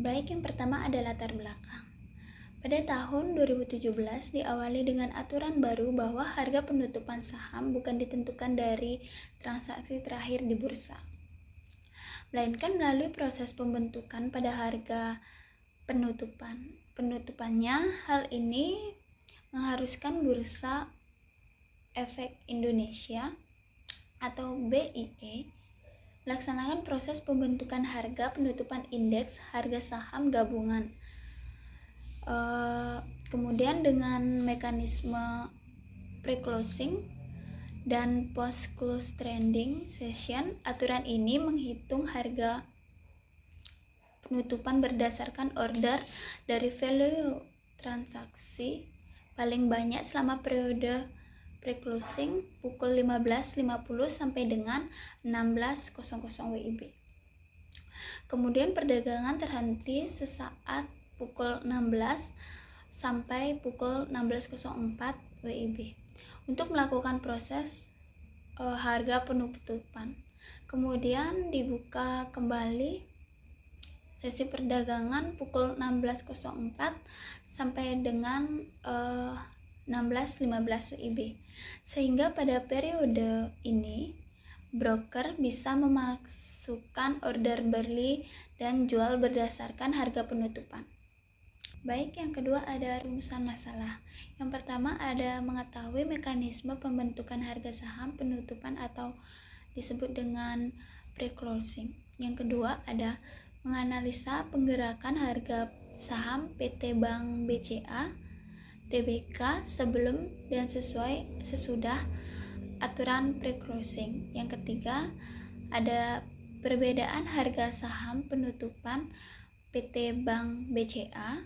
Baik, yang pertama ada latar belakang. Pada tahun 2017 diawali dengan aturan baru bahwa harga penutupan saham bukan ditentukan dari transaksi terakhir di bursa, melainkan melalui proses pembentukan pada harga penutupannya. Hal ini mengharuskan Bursa Efek Indonesia atau BIE melaksanakan proses pembentukan harga penutupan indeks harga saham gabungan. Kemudian dengan mekanisme pre-closing dan post-close trading session, aturan ini menghitung harga penutupan berdasarkan order dari value transaksi paling banyak selama periode pre-closing pukul 15.50 sampai dengan 16.00 WIB. Kemudian perdagangan terhenti sesaat pukul 16 sampai pukul 16.04 WIB untuk melakukan proses harga penutupan. Kemudian dibuka kembali sesi perdagangan pukul 16.04 sampai dengan 16.15 WIB, sehingga pada periode ini broker bisa memasukkan order beli dan jual berdasarkan harga penutupan. Baik, yang kedua ada rumusan masalah. Yang pertama ada mengetahui mekanisme pembentukan harga saham penutupan atau disebut dengan pre-closing. Yang kedua ada menganalisa penggerakan harga saham PT Bank BCA Tbk sebelum dan sesudah aturan pre-closing. Yang ketiga ada perbedaan harga saham penutupan PT Bank BCA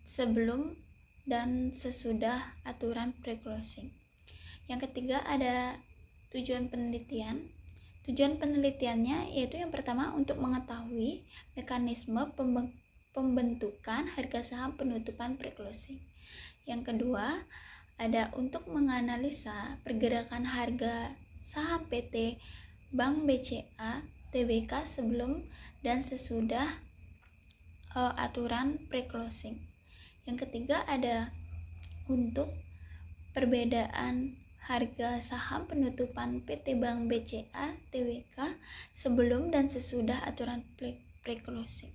sebelum dan sesudah aturan pre-closing. Yang ketiga ada tujuan penelitian. Tujuan penelitiannya yaitu yang pertama untuk mengetahui mekanisme pembentukan harga saham penutupan pre-closing. Yang kedua ada untuk menganalisa pergerakan harga saham PT Bank BCA Tbk sebelum dan sesudah aturan pre-closing. Yang ketiga ada untuk perbedaan harga saham penutupan PT Bank BCA Tbk sebelum dan sesudah aturan pre-closing.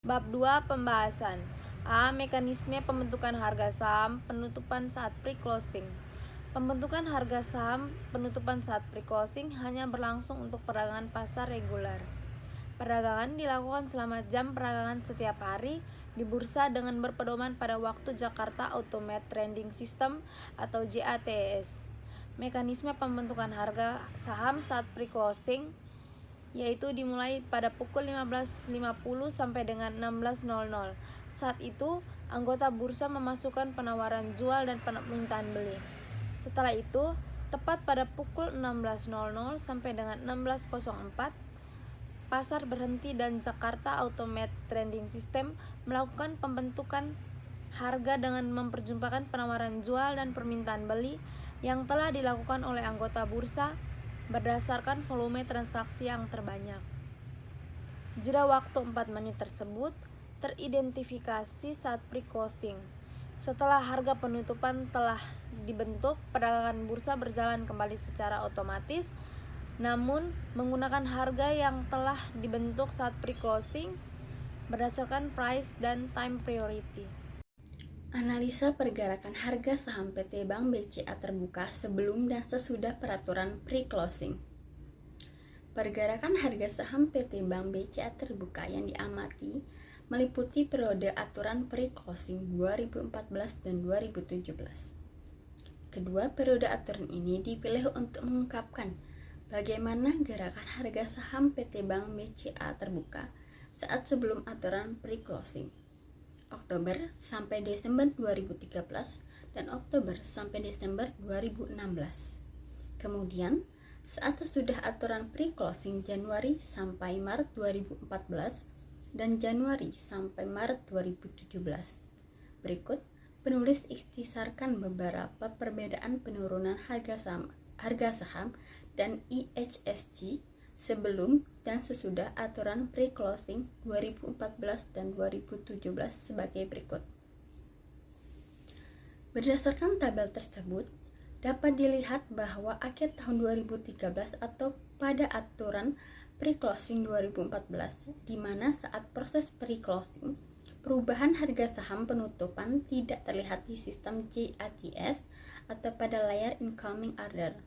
Bab 2 Pembahasan A. Mekanisme pembentukan harga saham penutupan saat pre-closing. Pembentukan harga saham penutupan saat pre-closing hanya berlangsung untuk perdagangan pasar reguler. Perdagangan dilakukan selama jam perdagangan setiap hari di bursa dengan berpedoman pada waktu Jakarta Automated Trading System atau JATS. Mekanisme pembentukan harga saham saat pre-closing yaitu dimulai pada pukul 15.50 sampai dengan 16.00. Saat itu, anggota bursa memasukkan penawaran jual dan permintaan beli. Setelah itu, tepat pada pukul 16.00 sampai dengan 16.04, pasar berhenti dan Jakarta Automated Trading System melakukan pembentukan harga dengan memperjumpakan penawaran jual dan permintaan beli yang telah dilakukan oleh anggota bursa berdasarkan volume transaksi yang terbanyak. Jeda waktu 4 menit tersebut teridentifikasi saat pre-closing. Setelah harga penutupan telah dibentuk, perdagangan bursa berjalan kembali secara otomatis, namun menggunakan harga yang telah dibentuk saat pre-closing berdasarkan price dan time priority. Analisa pergerakan harga saham PT Bank BCA terbuka sebelum dan sesudah peraturan pre-closing. Pergerakan harga saham PT Bank BCA terbuka yang diamati meliputi periode aturan pre-closing 2014 dan 2017. Kedua periode aturan ini dipilih untuk mengungkapkan bagaimana gerakan harga saham PT Bank BCA terbuka saat sebelum aturan pre-closing. Oktober sampai Desember 2013 dan Oktober sampai Desember 2016. Kemudian, saat sesudah aturan pre-closing Januari sampai Maret 2014 dan Januari sampai Maret 2017. Berikut penulis ikhtisarkan beberapa perbedaan penurunan harga saham dan IHSG sebelum dan sesudah aturan pre-closing 2014 dan 2017 sebagai berikut. Berdasarkan tabel tersebut, dapat dilihat bahwa akhir tahun 2013 atau pada aturan pre-closing 2014, di mana saat proses pre-closing, perubahan harga saham penutupan tidak terlihat di sistem JATS atau pada layar incoming order.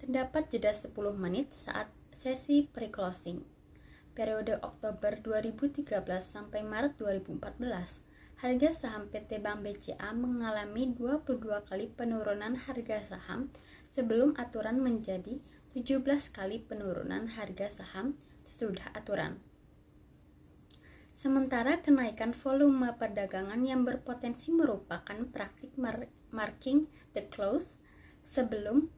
Terdapat jeda 10 menit saat sesi pre-closing. Periode Oktober 2013 sampai Maret 2014, harga saham PT Bank BCA mengalami 22 kali penurunan harga saham sebelum aturan menjadi 17 kali penurunan harga saham sesudah aturan. Sementara kenaikan volume perdagangan yang berpotensi merupakan praktik marking the close sebelum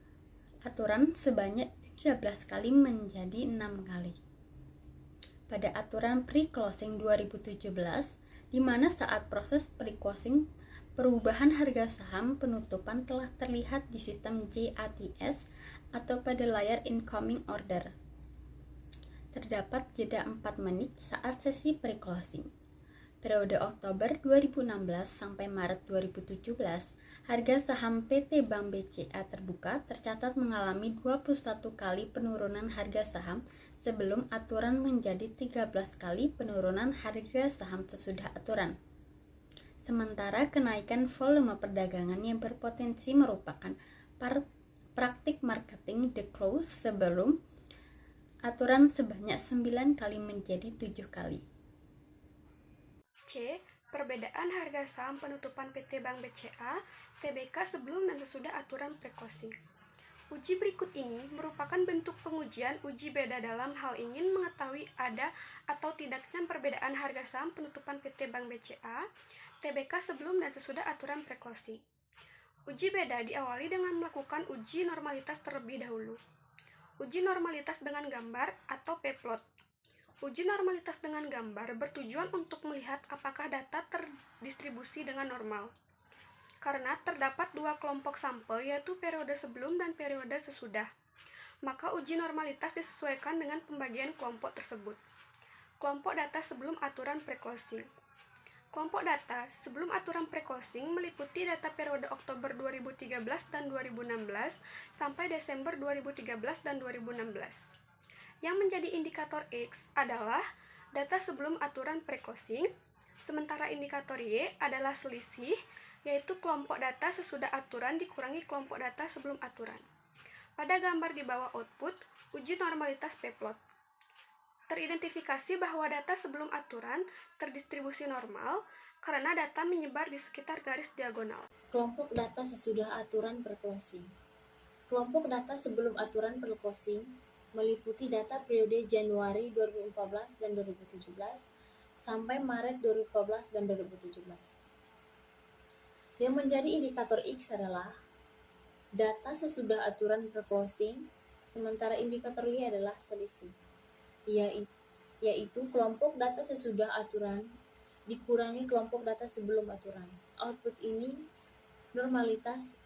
aturan sebanyak 13 kali menjadi 6 kali. Pada aturan pre-closing 2017, di mana saat proses pre-closing perubahan harga saham penutupan telah terlihat di sistem JATS atau pada layar incoming order. Terdapat jeda 4 menit saat sesi pre-closing. Periode Oktober 2016 sampai Maret 2017, harga saham PT Bank BCA terbuka tercatat mengalami 21 kali penurunan harga saham sebelum aturan menjadi 13 kali penurunan harga saham sesudah aturan. Sementara kenaikan volume perdagangan yang berpotensi merupakan praktik marketing the close sebelum aturan sebanyak 9 kali menjadi 7 kali. C. Perbedaan harga saham penutupan PT Bank BCA, TBK sebelum dan sesudah aturan pre-closing. Uji berikut ini merupakan bentuk pengujian uji beda dalam hal ingin mengetahui ada atau tidaknya perbedaan harga saham penutupan PT Bank BCA, TBK sebelum dan sesudah aturan pre-closing. Uji beda diawali dengan melakukan uji normalitas terlebih dahulu. Uji normalitas dengan gambar atau p-plot. Uji normalitas dengan gambar bertujuan untuk melihat apakah data terdistribusi dengan normal. Karena terdapat dua kelompok sampel yaitu periode sebelum dan periode sesudah, maka uji normalitas disesuaikan dengan pembagian kelompok tersebut. Kelompok data sebelum aturan pre-closing. Kelompok data sebelum aturan pre-closing meliputi data periode Oktober 2013 dan 2016 sampai Desember 2013 dan 2016. Yang menjadi indikator X adalah data sebelum aturan pre-closing, sementara indikator Y adalah selisih, yaitu kelompok data sesudah aturan dikurangi kelompok data sebelum aturan. Pada gambar di bawah output, uji normalitas p-plot. Teridentifikasi bahwa data sebelum aturan terdistribusi normal karena data menyebar di sekitar garis diagonal. Kelompok data sesudah aturan pre-closing. Kelompok data sebelum aturan pre-closing meliputi data periode Januari 2014 dan 2017 sampai Maret 2014 dan 2017. Yang menjadi indikator X adalah data sesudah aturan pre-closing, sementara indikator Y adalah selisih, yaitu kelompok data sesudah aturan dikurangi kelompok data sebelum aturan. Output ini normalitas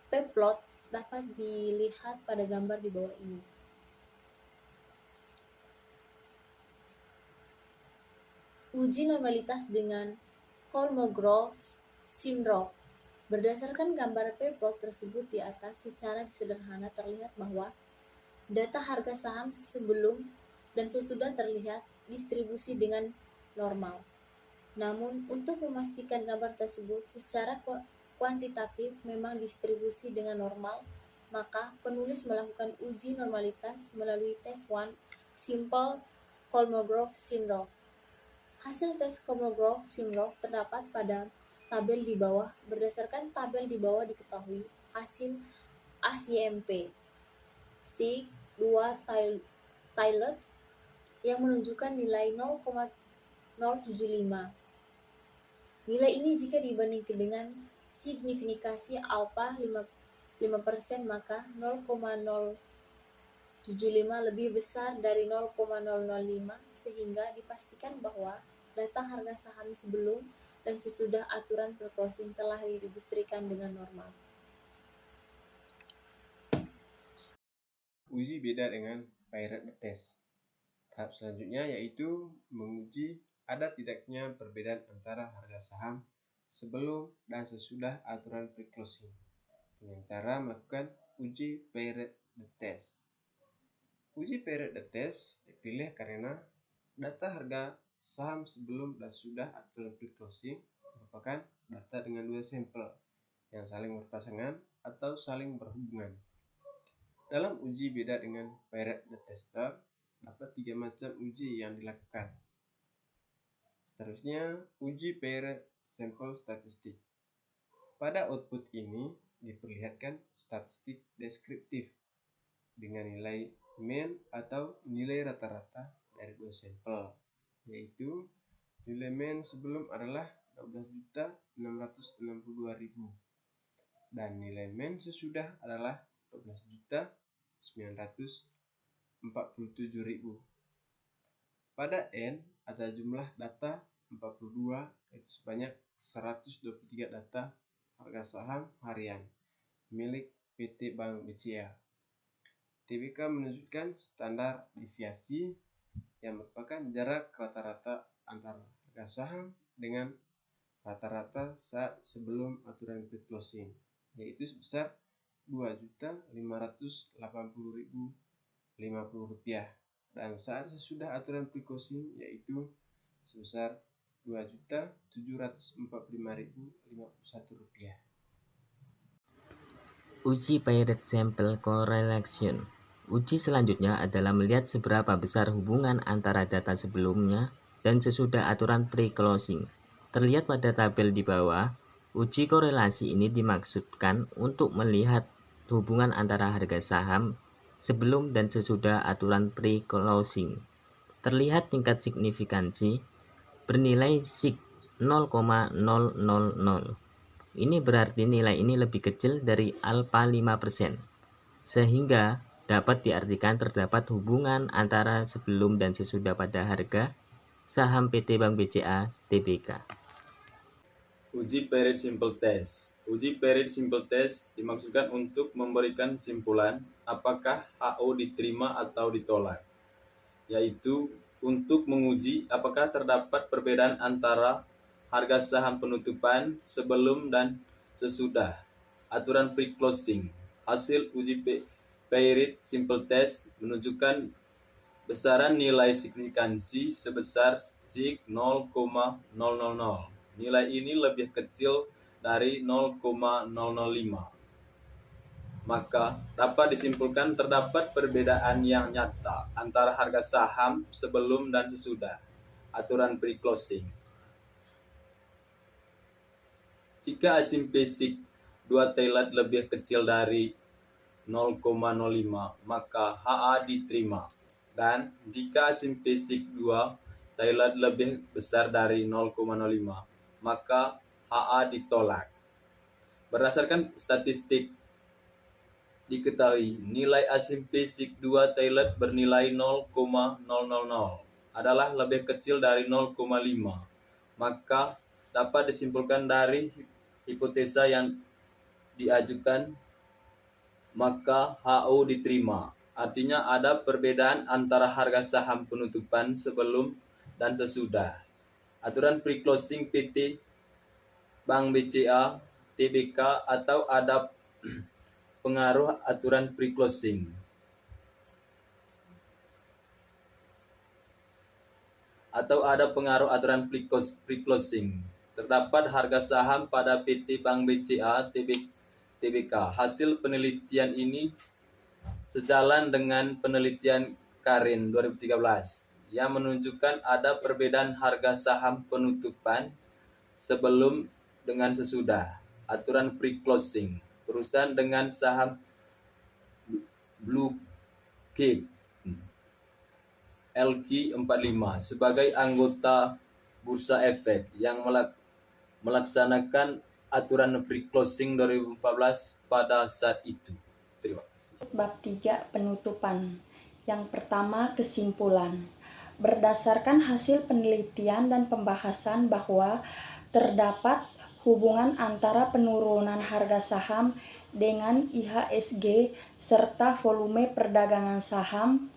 p-plot dapat dilihat pada gambar di bawah ini. Uji normalitas dengan Kolmogorov-Simrov. Berdasarkan gambar p-plot tersebut di atas, secara sederhana terlihat bahwa data harga saham sebelum dan sesudah terlihat distribusi dengan normal. Namun, untuk memastikan gambar tersebut secara kuantitatif memang distribusi dengan normal, maka penulis melakukan uji normalitas melalui tes one simple Kolmogorov-Simrov. Hasil tes Kolmogorov-Simrov terdapat pada tabel di bawah. Berdasarkan tabel di bawah diketahui hasil ACMP SIG 2 Tilot yang menunjukkan nilai 0,075. Nilai ini jika dibandingkan dengan signifikasi alfa 5%, maka 0,075 lebih besar dari 0,005, sehingga dipastikan bahwa data harga saham sebelum dan sesudah aturan pre-closing telah didistribusikan dengan normal. uji beda dengan Pirate test. Tahap selanjutnya yaitu menguji ada tidaknya perbedaan antara harga saham sebelum dan sesudah aturan pre-closing dengan cara melakukan uji Pirate test. Uji Pirate test dipilih karena data harga saham sebelum dan sudah aturan pre-closing merupakan data dengan dua sampel yang saling berpasangan atau saling berhubungan. Dalam uji beda dengan Pirate tester, dapat 3 macam uji yang dilakukan. Seterusnya, uji Pirate sampel statistik. Pada output ini diperlihatkan statistik deskriptif dengan nilai mean atau nilai rata-rata dari dua sampel, yaitu nilai mean sebelum adalah 12.662.000 dan nilai mean sesudah adalah 12.947.000. Pada N ada jumlah data 42, yaitu sebanyak 123 data harga saham harian milik PT Bank BCA. TBK menunjukkan standar deviasi yang merupakan jarak rata-rata antara harga saham dengan rata-rata saat sebelum aturan pre-closing, yaitu sebesar Rp2.580.050 dan saat sesudah aturan pre-closing yaitu sebesar Rp2.745.051. Uji Pirate Sample Correlation. Uji selanjutnya adalah melihat seberapa besar hubungan antara data sebelumnya dan sesudah aturan pre-closing. Terlihat pada tabel di bawah, uji korelasi ini dimaksudkan untuk melihat hubungan antara harga saham sebelum dan sesudah aturan pre-closing. Terlihat tingkat signifikansi bernilai sig 0,000. Ini berarti nilai ini lebih kecil dari alfa 5%, sehingga dapat diartikan terdapat hubungan antara sebelum dan sesudah pada harga saham PT Bank BCA Tbk. Uji Pirate Simple Test. Uji Pirate Simple Test dimaksudkan untuk memberikan simpulan apakah HO diterima atau ditolak, yaitu untuk menguji apakah terdapat perbedaan antara harga saham penutupan sebelum dan sesudah aturan pre-closing. Hasil uji Pirate Simple Test menunjukkan besaran nilai signifikansi sebesar sig 0,000. Nilai ini lebih kecil dari 0,005. Maka dapat disimpulkan terdapat perbedaan yang nyata antara harga saham sebelum dan sesudah aturan pre-closing. Jika asimpi sig 2 Thailand lebih kecil dari 0,05, maka HA diterima. Dan jika asimpi sig 2 Thailand lebih besar dari 0,05, maka HA ditolak. Berdasarkan statistik diketahui nilai asimpi sig 2 Thailand bernilai 0,000 adalah lebih kecil dari 0,5, maka dapat disimpulkan dari hipotesa yang diajukan, maka HO diterima. Artinya ada perbedaan antara harga saham penutupan sebelum dan sesudah aturan pre-closing PT Bank BCA Tbk atau ada pengaruh aturan pre-closing. Terdapat harga saham pada PT Bank BCA Tbk. Hasil penelitian ini sejalan dengan penelitian Karin 2013 yang menunjukkan ada perbedaan harga saham penutupan sebelum dengan sesudah aturan pre-closing perusahaan dengan saham Blue Chip LQ45 sebagai anggota Bursa Efek yang melaksanakan aturan pre-closing 2014 pada saat itu. Terima kasih. Bab 3 penutupan. Yang pertama, kesimpulan. Berdasarkan hasil penelitian dan pembahasan bahwa terdapat hubungan antara penurunan harga saham dengan IHSG serta volume perdagangan saham,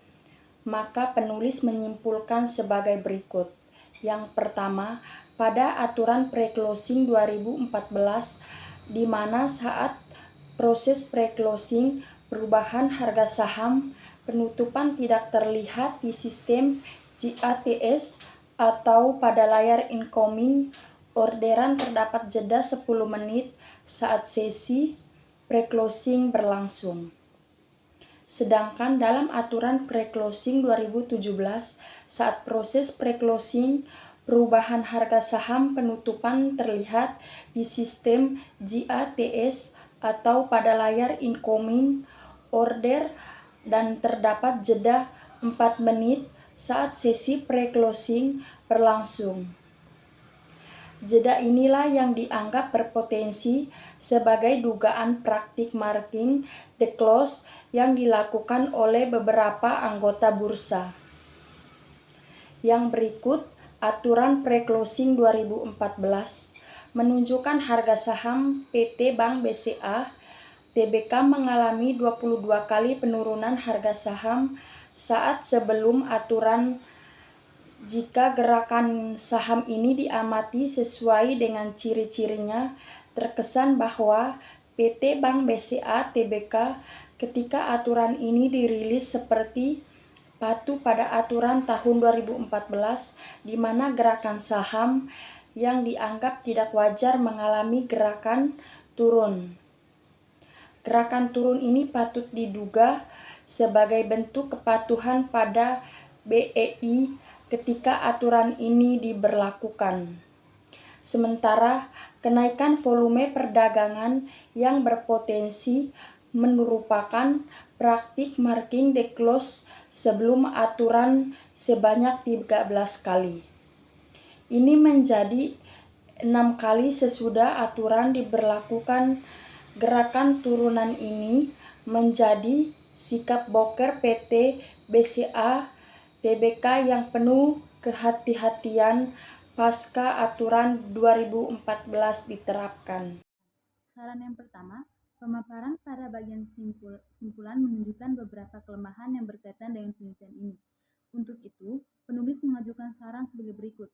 maka penulis menyimpulkan sebagai berikut. Yang pertama, pada aturan pre-closing 2014, di mana saat proses pre-closing perubahan harga saham penutupan tidak terlihat di sistem GATS atau pada layar incoming, orderan terdapat jeda 10 menit saat sesi pre-closing berlangsung. Sedangkan dalam aturan pre-closing 2017, saat proses pre-closing, perubahan harga saham penutupan terlihat di sistem GATS atau pada layar incoming, order dan terdapat jeda 4 menit saat sesi pre-closing berlangsung. Jeda inilah yang dianggap berpotensi sebagai dugaan praktik marking the close yang dilakukan oleh beberapa anggota bursa. Yang berikut, aturan pre-closing 2014 menunjukkan harga saham PT Bank BCA Tbk mengalami 22 kali penurunan harga saham saat sebelum aturan. Jika gerakan saham ini diamati sesuai dengan ciri-cirinya, terkesan bahwa PT Bank BCA Tbk ketika aturan ini dirilis seperti patuh pada aturan tahun 2014, di mana gerakan saham yang dianggap tidak wajar mengalami gerakan turun. Gerakan turun ini patut diduga sebagai bentuk kepatuhan pada BEI ketika aturan ini diberlakukan. Sementara kenaikan volume perdagangan yang berpotensi merupakan praktik marking the close sebelum aturan sebanyak 13 kali. Ini menjadi 6 kali sesudah aturan diberlakukan. Gerakan turunan ini menjadi sikap broker PT BCA Tbk yang penuh kehati-hatian pasca aturan 2014 diterapkan. Saran yang pertama, pemaparan pada bagian simpulan menunjukkan beberapa kelemahan yang berkaitan dengan penelitian ini. Untuk itu, penulis mengajukan saran sebagai berikut.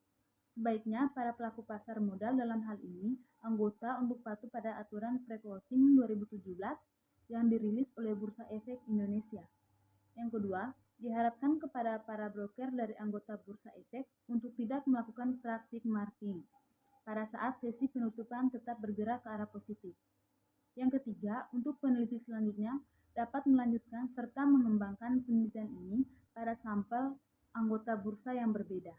Sebaiknya para pelaku pasar modal dalam hal ini anggota untuk patuh pada aturan pre-closing 2017 yang dirilis oleh Bursa Efek Indonesia. Yang kedua, diharapkan kepada para broker dari anggota Bursa Efek untuk tidak melakukan praktik marking pada saat sesi penutupan tetap bergerak ke arah positif. Yang ketiga, untuk peneliti selanjutnya dapat melanjutkan serta mengembangkan penelitian ini pada sampel anggota bursa yang berbeda.